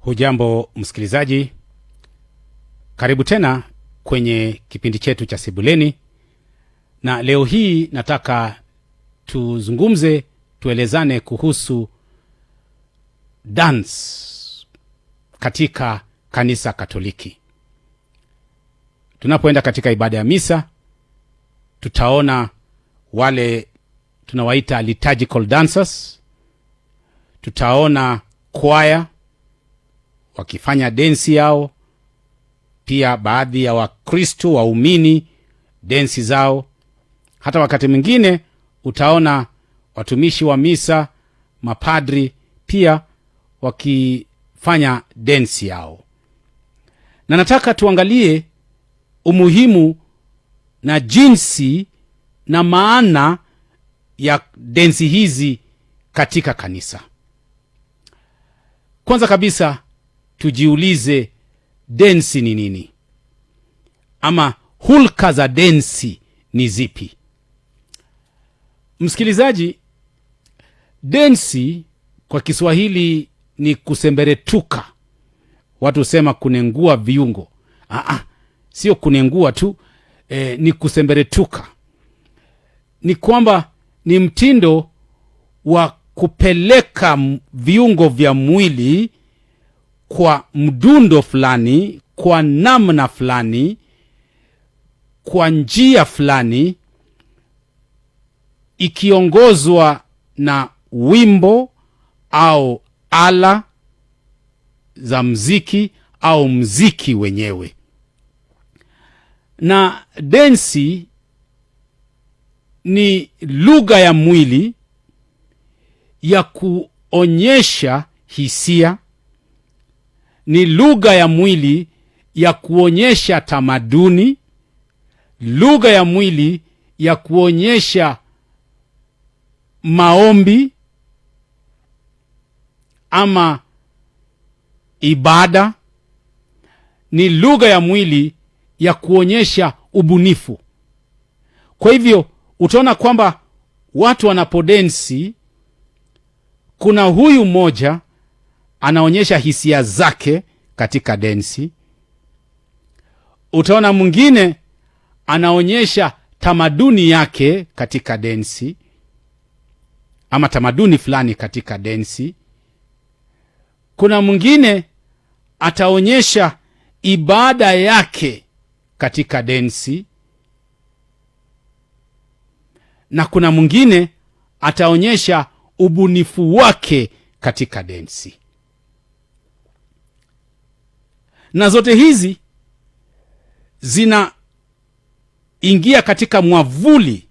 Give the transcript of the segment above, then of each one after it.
Hujambo msikilizaji, karibu tena kwenye kipindi chetu cha Sebuleni, na leo hii nataka tuzungumze, tuelezane kuhusu dance katika kanisa Katoliki. Tunapoenda katika ibada ya misa, tutaona wale tunawaita liturgical dancers, tutaona choir wakifanya densi yao, pia baadhi ya Wakristo waumini densi zao. Hata wakati mwingine utaona watumishi wa misa, mapadri pia wakifanya densi yao. Na nataka tuangalie umuhimu na jinsi na maana ya densi hizi katika kanisa. Kwanza kabisa tujiulize, densi ni nini? Ama hulka za densi ni zipi? Msikilizaji, densi kwa Kiswahili ni kusemberetuka. Watu husema kunengua viungo. Sio kunengua tu, ni kusemberetuka. Ni kwamba ni mtindo wa kupeleka viungo vya mwili kwa mdundo fulani, kwa namna fulani, kwa njia fulani, ikiongozwa na wimbo au ala za mziki au mziki wenyewe. Na densi ni lugha ya mwili ya kuonyesha hisia, ni lugha ya mwili ya kuonyesha tamaduni, lugha ya mwili ya kuonyesha maombi ama ibada, ni lugha ya mwili ya kuonyesha ubunifu. Kwa hivyo utaona kwamba watu wanapodensi, kuna huyu mmoja anaonyesha hisia zake katika densi. Utaona mwingine anaonyesha tamaduni yake katika densi, ama tamaduni fulani katika densi. Kuna mwingine ataonyesha ibada yake katika densi, na kuna mwingine ataonyesha ubunifu wake katika densi. Na zote hizi zinaingia katika mwavuli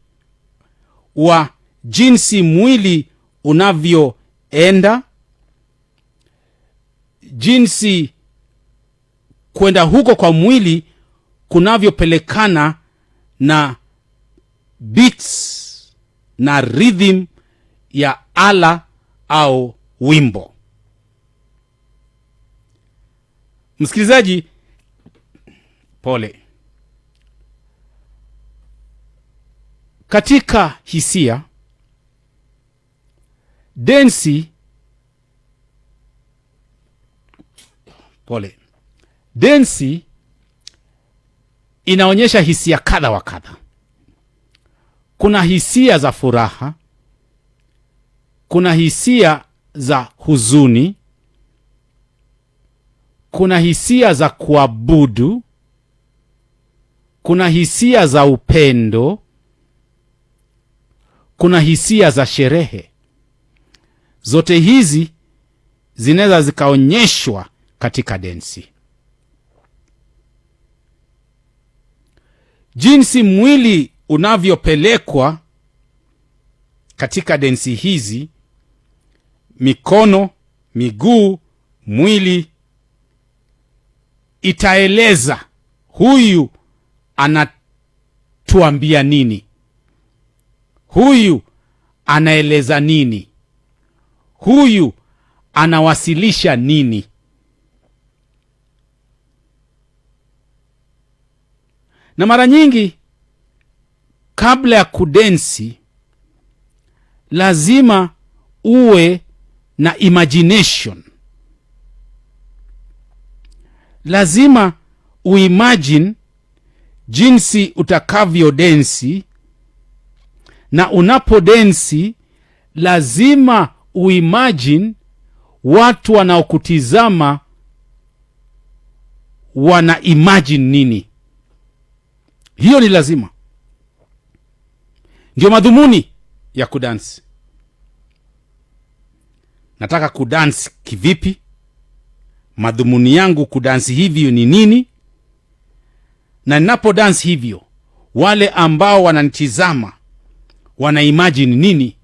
wa jinsi mwili unavyoenda, jinsi kwenda huko kwa mwili kunavyopelekana na beats na rhythm ya ala au wimbo. Msikilizaji, pole. Katika hisia, densi inaonyesha hisia kadha wa kadha. Kuna hisia za furaha, kuna hisia za huzuni, kuna hisia za kuabudu, kuna hisia za upendo, kuna hisia za sherehe. Zote hizi zinaweza zikaonyeshwa katika densi. Jinsi mwili unavyopelekwa katika densi hizi, mikono, miguu, mwili, itaeleza huyu anatuambia nini, huyu anaeleza nini, huyu anawasilisha nini. Na mara nyingi kabla ya kudensi lazima uwe na imagination. lazima uimagine jinsi utakavyo densi, na unapo densi lazima uimagine watu wanaokutizama wana imagine nini. Hiyo ni lazima. Ndio madhumuni ya kudansi. Nataka kudansi kivipi? Madhumuni yangu kudansi hivyo ni nini? Na ninapo dansi hivyo, wale ambao wananitizama wana imagine nini?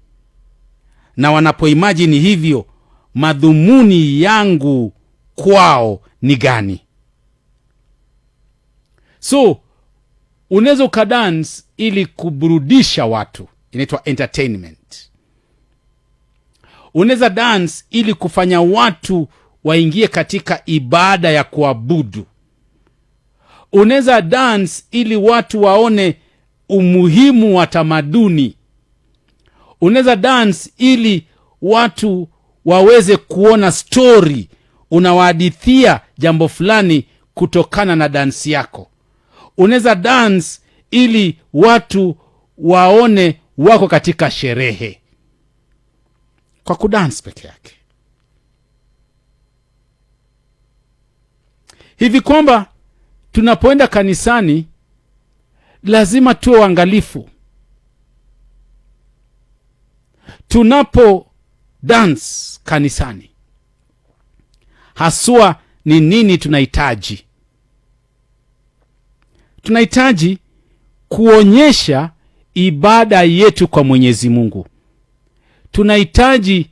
Na wanapo imagine hivyo, madhumuni yangu kwao ni gani? So unaweza ukadance ili kuburudisha watu, inaitwa entertainment. Unaweza dance ili kufanya watu waingie katika ibada ya kuabudu. Unaweza dance ili watu waone umuhimu wa tamaduni. Unaweza dance ili watu waweze kuona story, unawahadithia jambo fulani kutokana na dansi yako. Unaweza dance ili watu waone wako katika sherehe. Kwa kudance peke yake. Hivi kwamba tunapoenda kanisani lazima tuwe waangalifu. Tunapo dance kanisani, haswa ni nini tunahitaji? Tunahitaji kuonyesha ibada yetu kwa Mwenyezi Mungu. Tunahitaji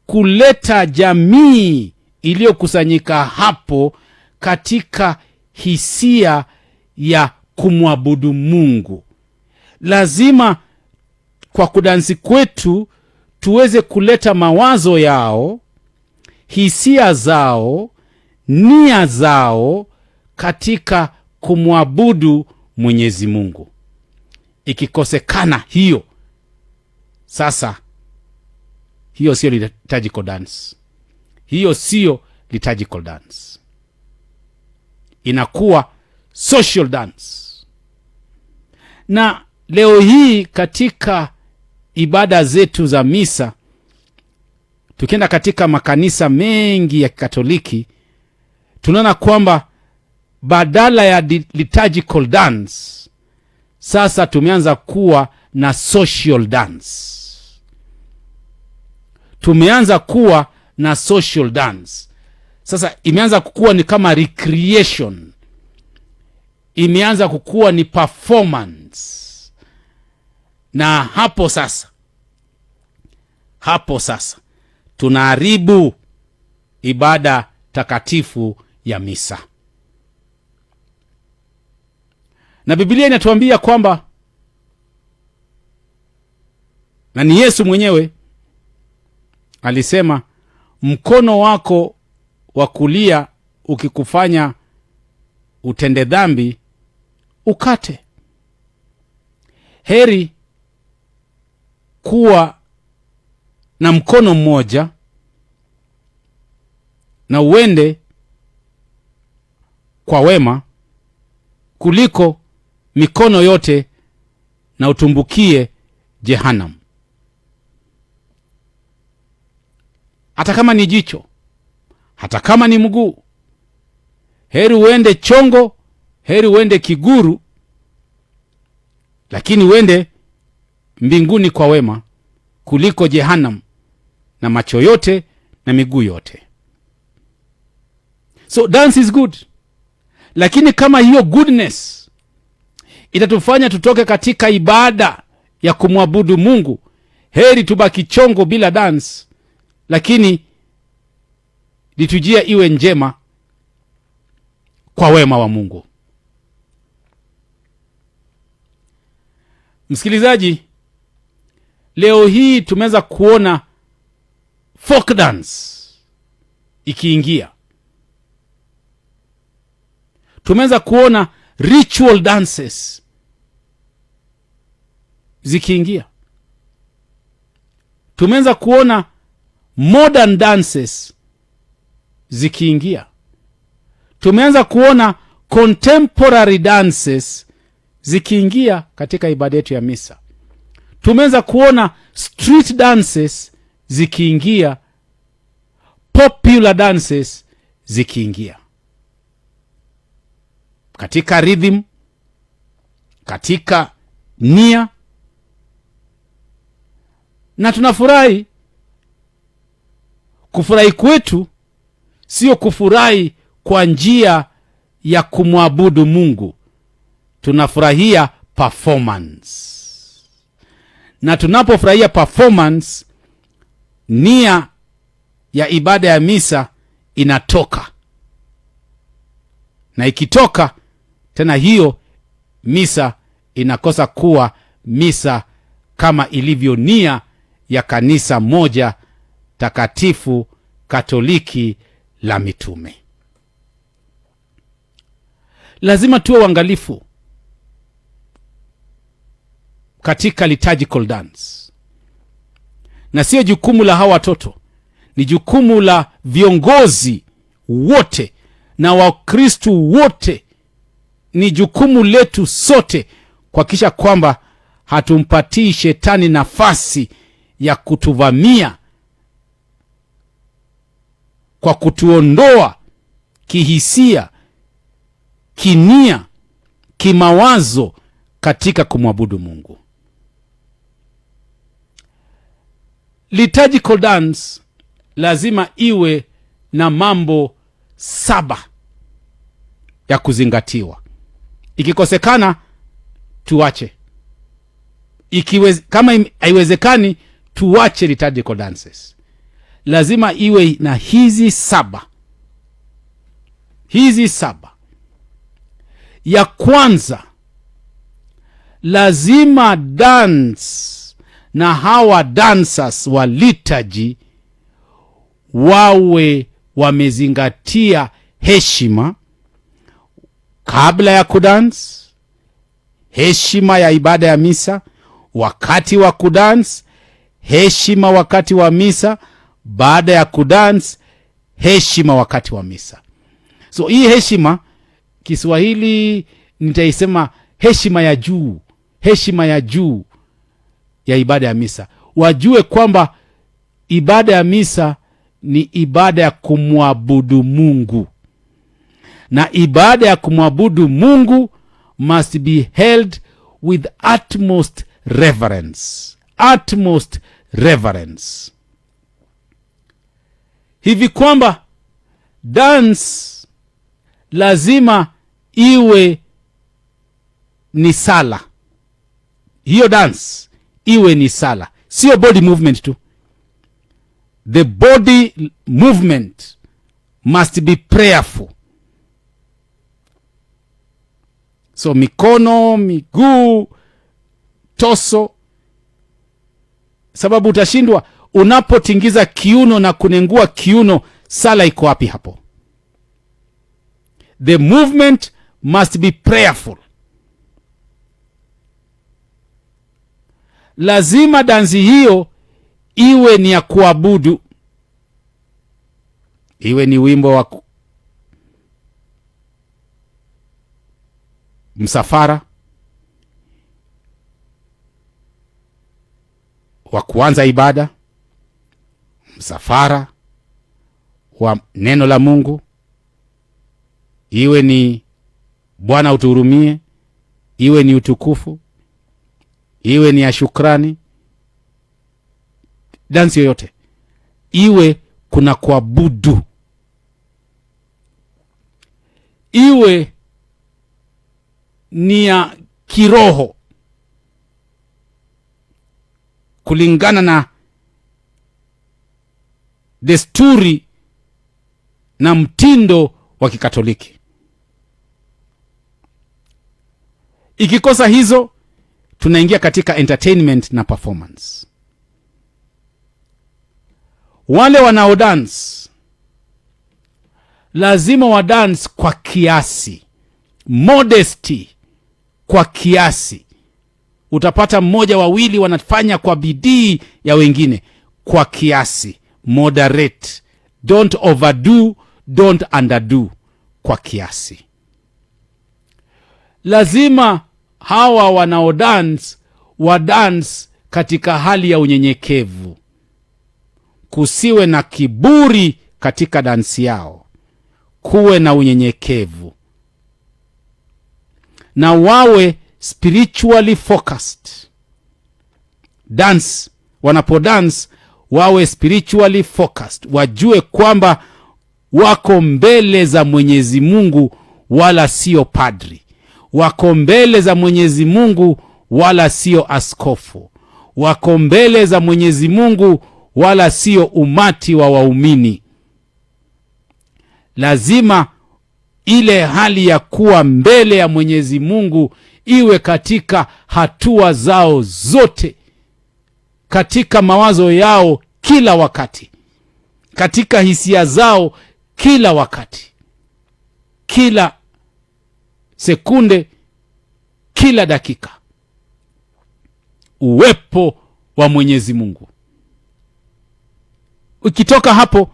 kuleta jamii iliyokusanyika hapo katika hisia ya kumwabudu Mungu. Lazima kwa kudansi kwetu tuweze kuleta mawazo yao, hisia zao, nia zao katika kumwabudu Mwenyezi Mungu. Ikikosekana hiyo, sasa hiyo sio liturgical dance. Hiyo sio liturgical dance. Inakuwa social dance. Na leo hii katika ibada zetu za misa, tukienda katika makanisa mengi ya Katoliki, tunaona kwamba badala ya liturgical dance, sasa tumeanza kuwa na social dance. Tumeanza kuwa na social dance. Sasa imeanza kukua ni kama recreation. Imeanza kukua ni performance. Na hapo sasa tunaharibu ibada takatifu ya misa. Na Biblia inatuambia kwamba, na ni Yesu mwenyewe alisema, mkono wako wa kulia ukikufanya utende dhambi, ukate. Heri kuwa na mkono mmoja na uende kwa wema, kuliko mikono yote na utumbukie Jehanamu. Hata kama ni jicho, hata kama ni mguu, heri uende chongo, heri uende kiguru, lakini uende mbinguni kwa wema, kuliko Jehanamu na macho yote na miguu yote. So dance is good. Lakini kama hiyo goodness itatufanya tutoke katika ibada ya kumwabudu Mungu, heri tubaki chongo bila dance, lakini litujia iwe njema kwa wema wa Mungu. Msikilizaji, leo hii tumeweza kuona folk dance ikiingia. Tumeweza kuona ritual dances zikiingia. Tumeweza kuona modern dances zikiingia. tumeanza kuona contemporary dances zikiingia katika ibada yetu ya misa. Tumeanza kuona street dances zikiingia, popular dances zikiingia katika rhythm, katika nia, na tunafurahi. Kufurahi kwetu sio kufurahi kwa njia ya kumwabudu Mungu. Tunafurahia performance, na tunapofurahia performance, nia ya ibada ya misa inatoka, na ikitoka tena, hiyo misa inakosa kuwa misa kama ilivyo nia ya kanisa moja takatifu Katoliki la mitume. Lazima tuwe uangalifu katika liturgical dance, na sio jukumu la hawa watoto, ni jukumu la viongozi wote na Wakristo wote. Ni jukumu letu sote kuhakikisha kwamba hatumpatii shetani nafasi ya kutuvamia kwa kutuondoa kihisia, kinia, kimawazo katika kumwabudu Mungu. Liturgical dance lazima iwe na mambo 7 ya kuzingatiwa. Ikikosekana tuache. Kama haiwezekani tuache liturgical dances. Lazima iwe na hizi 7. Hizi 7. Ya kwanza, lazima dance na hawa dancers wa liturgy wawe wamezingatia heshima kabla ya kudance, heshima ya ibada ya misa, wakati wa kudance, heshima wakati wa misa, baada ya kudance, heshima wakati wa misa. So hii heshima, Kiswahili nitaisema heshima ya juu, heshima ya juu ya ibada ya misa. Wajue kwamba ibada ya misa ni ibada ya kumwabudu Mungu, na ibada ya kumwabudu Mungu must be held with utmost reverence. Utmost reverence. Hivi kwamba dance lazima iwe ni sala. Hiyo dance iwe ni sala, sio body movement tu. The body movement must be prayerful. So mikono, miguu, toso, sababu utashindwa unapotingiza kiuno na kunengua kiuno. Sala iko wapi hapo? The movement must be prayerful. Lazima dansi hiyo iwe ni ya kuabudu. Iwe ni wimbo wa msafara, wa kuanza ibada, msafara wa neno la Mungu, iwe ni Bwana utuhurumie, iwe ni utukufu, iwe ni ya shukrani. Dansi yoyote iwe kuna kuabudu, iwe ni ya kiroho kulingana na desturi na mtindo wa Kikatoliki. Ikikosa hizo, tunaingia katika entertainment na performance. Wale wanao dance lazima wa dance kwa kiasi, modesty, kwa kiasi. Utapata mmoja wawili wanafanya kwa bidii ya wengine, kwa kiasi, moderate. Don't overdo, don't underdo. kwa kiasi. Lazima hawa wanaodance wadance katika hali ya unyenyekevu. Kusiwe na kiburi katika dansi yao, kuwe na unyenyekevu, na wawe spiritually focused. Dance, wanapodance wawe spiritually focused, wajue kwamba wako mbele za Mwenyezi Mungu wala sio padri, wako mbele za Mwenyezi Mungu wala sio askofu, wako mbele za Mwenyezi Mungu wala sio umati wa waumini. Lazima ile hali ya kuwa mbele ya Mwenyezi Mungu iwe katika hatua zao zote, katika mawazo yao kila wakati, katika hisia zao kila wakati, kila sekunde, kila dakika. Uwepo wa Mwenyezi Mungu. Ukitoka hapo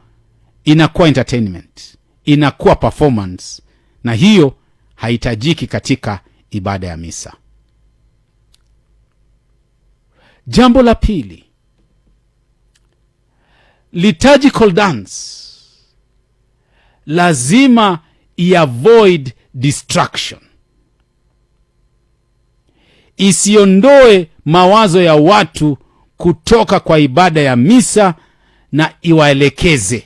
inakuwa entertainment, inakuwa performance, na hiyo haitajiki katika ibada ya misa. Jambo la pili, liturgical dance lazima avoid distraction. Isiondoe mawazo ya watu kutoka kwa ibada ya misa na iwaelekeze.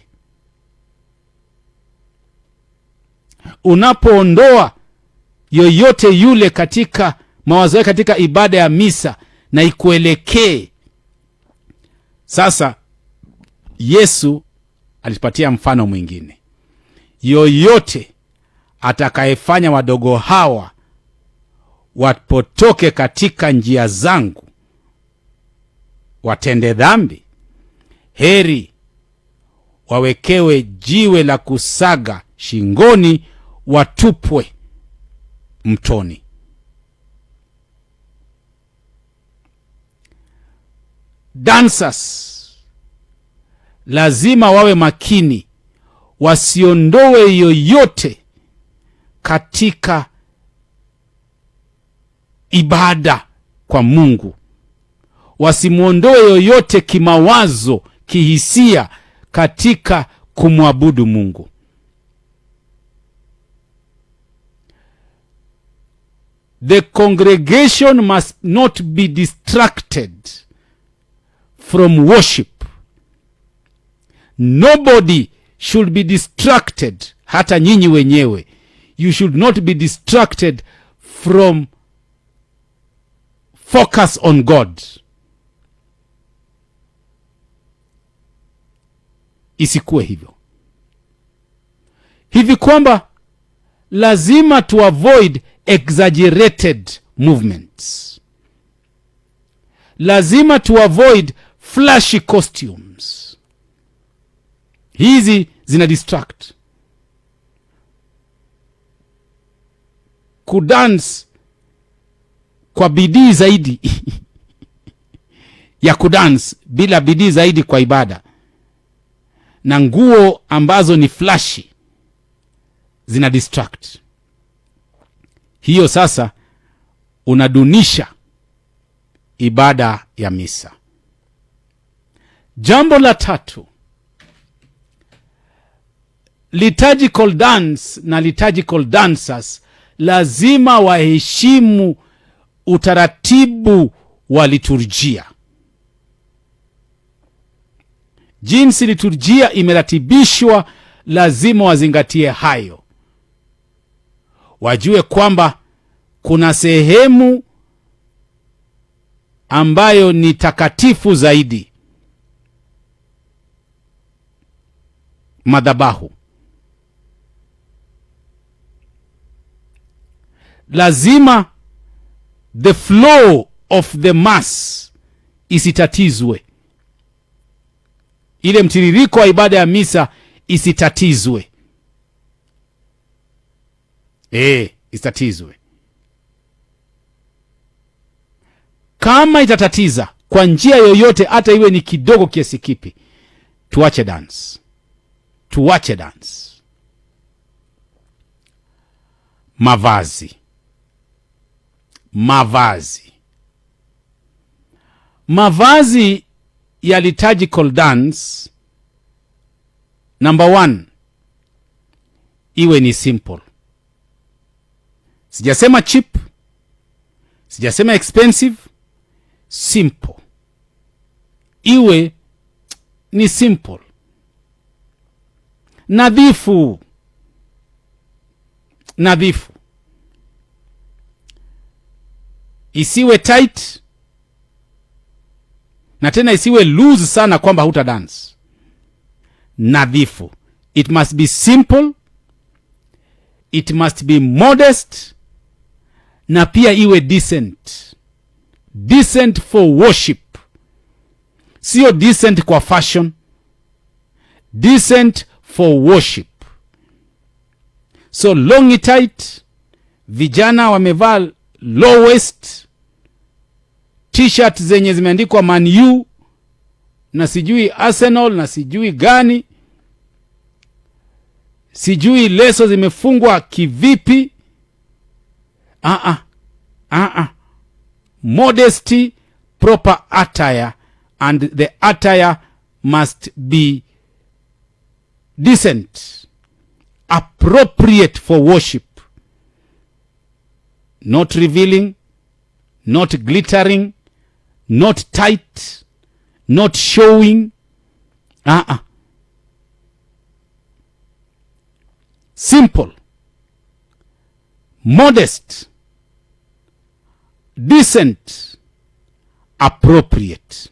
Unapoondoa yoyote yule katika mawazo yake katika ibada ya misa na ikuelekee. Sasa Yesu alipatia mfano mwingine. Yoyote atakayefanya wadogo hawa wapotoke katika njia zangu watende dhambi, heri wawekewe jiwe la kusaga shingoni, watupwe mtoni. Dancers lazima wawe makini, wasiondoe yoyote katika ibada kwa Mungu, wasimuondoe yoyote kimawazo, kihisia katika kumwabudu Mungu. The congregation must not be distracted from worship. Nobody should be distracted, hata nyinyi wenyewe. You should not be distracted from focus on God. Isikuwe hivyo. Hivi kwamba lazima to avoid exaggerated movements. Lazima to avoid flashy costumes. Hizi zina distract. Kudance kwa bidii zaidi ya kudance bila bidii zaidi kwa ibada, na nguo ambazo ni flashy zina distract. Hiyo sasa unadunisha ibada ya misa. Jambo la tatu, liturgical dance na liturgical dancers lazima waheshimu utaratibu wa liturjia. Jinsi liturjia imeratibishwa, lazima wazingatie hayo. Wajue kwamba kuna sehemu ambayo ni takatifu zaidi, madhabahu. Lazima the flow of the mass isitatizwe. Ile mtiririko wa ibada ya misa isitatizwe. Isitatizwe. Kama itatatiza kwa njia yoyote, hata iwe ni kidogo kiasi kipi, tuache dance. Tuache dance. Mavazi ya liturgical dance, number 1, iwe ni simple. Sijasema cheap, sijasema expensive, simple. Iwe ni simple, nadhifu. Isiwe tight na tena isiwe loose sana kwamba huta dance. Nadhifu. It must be simple, it must be modest, na pia iwe decent for worship. Sio decent kwa fashion, decent for worship. So long tight, vijana wamevaa low waist, t-shirt zenye zimeandikwa Man U na sijui Arsenal na sijui gani, sijui leso zimefungwa kivipi. Modesty, proper attire, and the attire must be decent, appropriate for worship. Not revealing, not glittering, not tight, not showing. Simple, modest, decent, appropriate.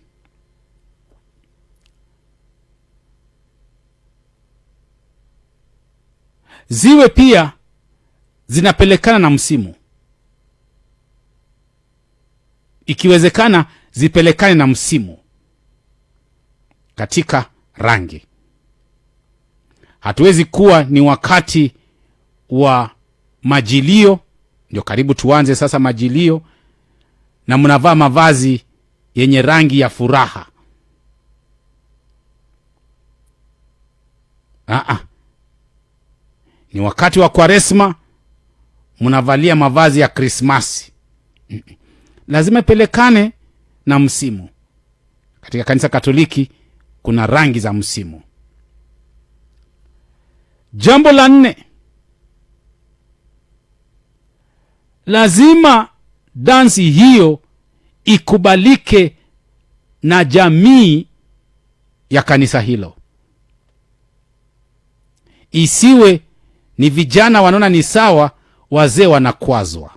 Ziwe pia zinapelekana na msimu. Ikiwezekana zipelekane na msimu katika rangi. Hatuwezi kuwa ni wakati wa majilio, ndio karibu tuanze sasa majilio, na mnavaa mavazi yenye rangi ya furaha. Ni wakati wa Kwaresma, mnavalia mavazi ya Krismasi. Lazima pelekane na msimu. Katika kanisa Katoliki kuna rangi za msimu. Jambo la 4, lazima dansi hiyo ikubalike na jamii ya kanisa hilo. Isiwe ni vijana wanaona ni sawa, wazee wanakwazwa.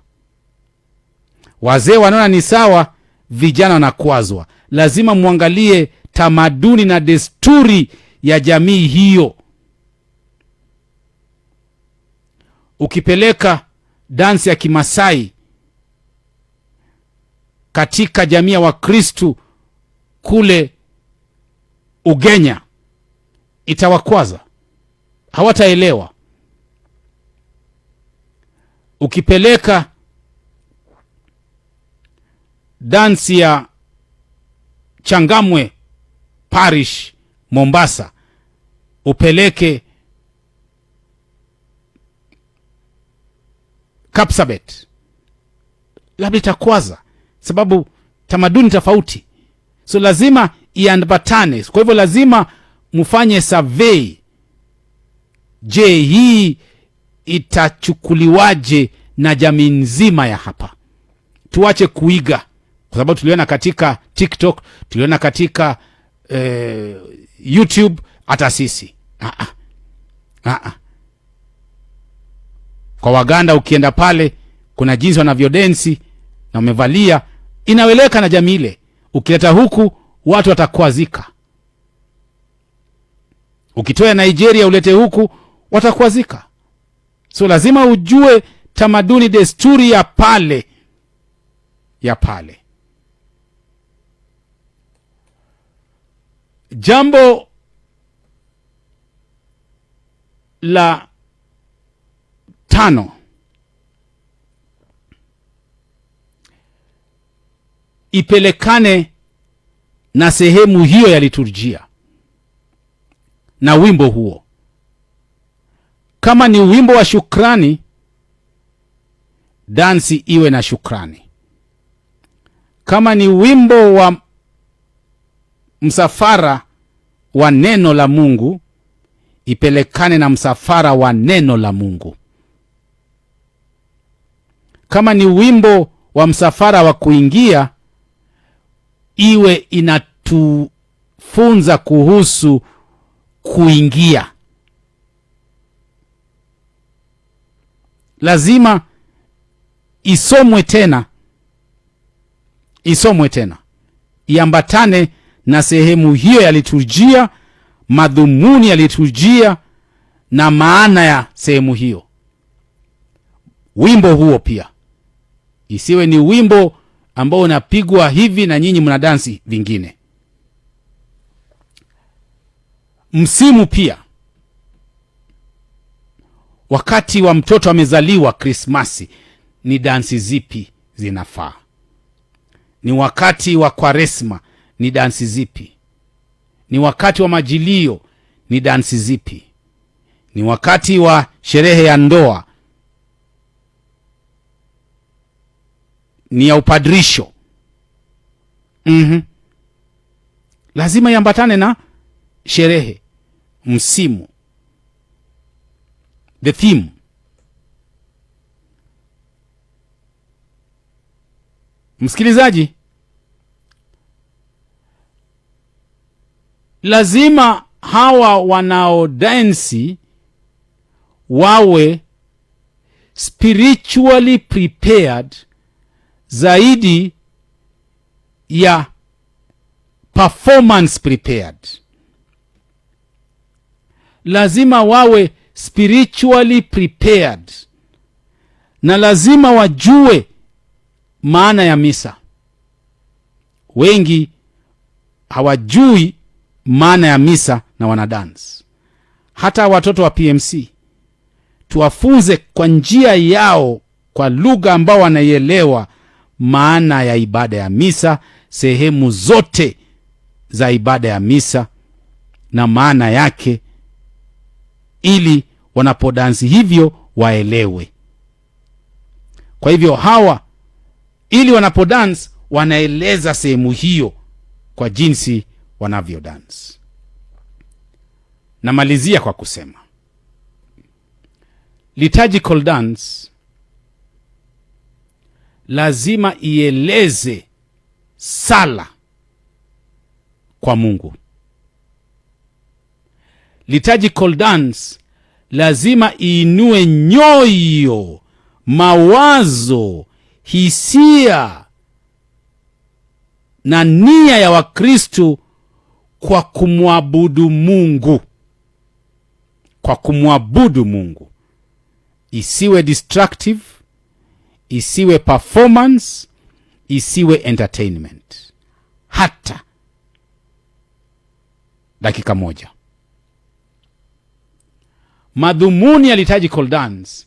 Wazee wanaona ni sawa, vijana wanakwazwa. Lazima muangalie tamaduni na desturi ya jamii hiyo. Ukipeleka dansi ya Kimasai katika jamii ya Wakristu kule Ugenya, itawakwaza, hawataelewa. Ukipeleka dansi ya Changamwe Parish Mombasa, upeleke Kapsabet, labda itakwaza, sababu tamaduni tofauti. So lazima iambatane. Kwa hivyo lazima mfanye survey. Je, hii itachukuliwaje na jamii nzima ya hapa? Tuache kuiga, kwa sababu tuliona katika TikTok, tuliona katika YouTube, hata sisi. Kwa Waganda ukienda pale, kuna jinsi wanavyodensi na wamevalia, inaweleka na jamii ile. Ukileta huku, watu watakwazika. Ukitoa Nigeria ulete huku, watakwazika. So lazima ujue tamaduni, desturi ya pale. Jambo la 5, ipelekane na sehemu hiyo ya liturjia na wimbo huo. Kama ni wimbo wa shukrani, dansi iwe na shukrani. Kama ni wimbo wa msafara wa neno la Mungu, ipelekane na msafara wa neno la Mungu. Kama ni wimbo wa msafara wa kuingia, iwe inatufunza kuhusu kuingia. Lazima isomwe tena, iambatane na sehemu hiyo ya liturujia, madhumuni ya liturujia na maana ya sehemu hiyo. Wimbo huo pia isiwe ni wimbo ambao unapigwa hivi na nyinyi mnadansi vingine. Msimu pia, wakati wa mtoto amezaliwa, Krismasi, ni dansi zipi zinafaa? Ni wakati wa Kwaresma, ni dansi zipi? Ni wakati wa majilio, ni dansi zipi? Ni wakati wa sherehe ya ndoa, ni ya upadrisho. Lazima iambatane na sherehe, msimu, the theme. Msikilizaji, lazima hawa wanaodansi wawe spiritually prepared zaidi ya performance prepared. Lazima wawe spiritually prepared, na lazima wajue maana ya misa. Wengi hawajui maana ya misa na wanadance. Hata watoto wa PMC tuwafunze kwa njia yao, kwa lugha ambao wanaielewa, maana ya ibada ya misa, sehemu zote za ibada ya misa na maana yake, ili wanapodansi hivyo waelewe. Kwa hivyo hawa, ili wanapodance wanaeleza sehemu hiyo kwa jinsi wanavyodance. Namalizia kwa kusema liturgical dance lazima ieleze sala kwa Mungu. Liturgical dance lazima iinue nyoyo, mawazo, hisia na nia ya Wakristo kwa kumwabudu Mungu. Kwa kumwabudu Mungu. Isiwe destructive, isiwe performance, isiwe entertainment. Hata dakika moja. Madhumuni ya liturgical dance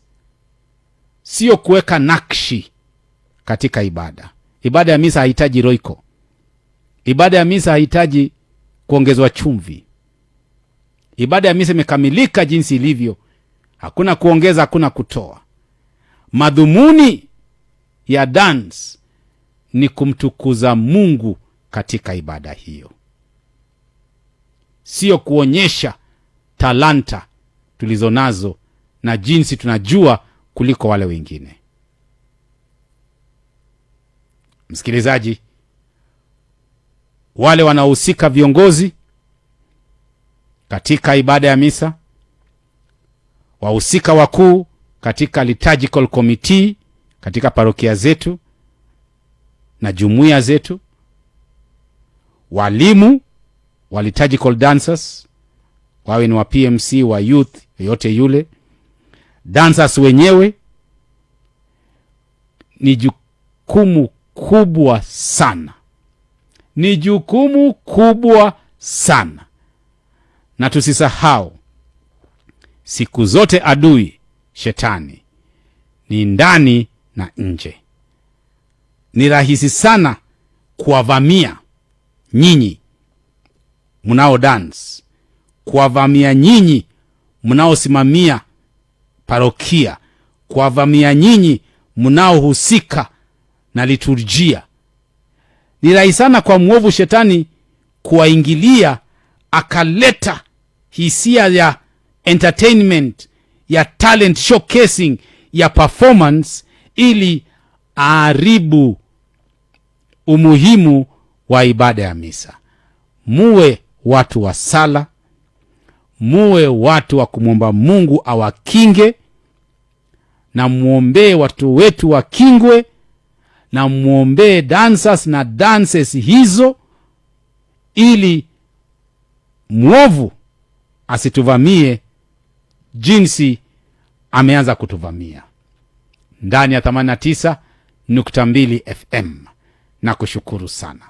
sio kuweka nakshi katika ibada. Ibada ya misa haihitaji roiko. Ibada ya misa haihitaji kuongezwa chumvi. Ibada ya misa imekamilika jinsi ilivyo. Hakuna kuongeza, hakuna kutoa. Madhumuni ya dance ni kumtukuza Mungu katika ibada hiyo, sio kuonyesha talanta tulizonazo na jinsi tunajua kuliko wale wengine. Msikilizaji, wale wanaohusika, viongozi katika ibada ya misa, wahusika wakuu katika liturgical committee katika parokia zetu na jumuiya zetu, walimu wa liturgical dancers, wawe ni wa PMC, wa youth, yote yule, dancers wenyewe, ni jukumu kubwa sana. Ni jukumu kubwa sana. Na tusisahau, siku zote adui shetani ni ndani na nje. Ni rahisi sana kuwavamia nyinyi mnao dance, kuwavamia nyinyi mnaosimamia parokia, kuwavamia nyinyi mnaohusika na liturjia. Ni rahisi sana kwa mwovu shetani kuwaingilia, akaleta hisia ya entertainment, ya talent showcasing, ya performance, ili aharibu umuhimu wa ibada ya misa. Muwe watu wa sala, muwe watu wa kumwomba Mungu awakinge, na muombee watu wetu wakingwe, na muombee dancers na dances hizo, ili mwovu asituvamie jinsi ameanza kutuvamia. Ndani ya 89.2 FM na kushukuru sana.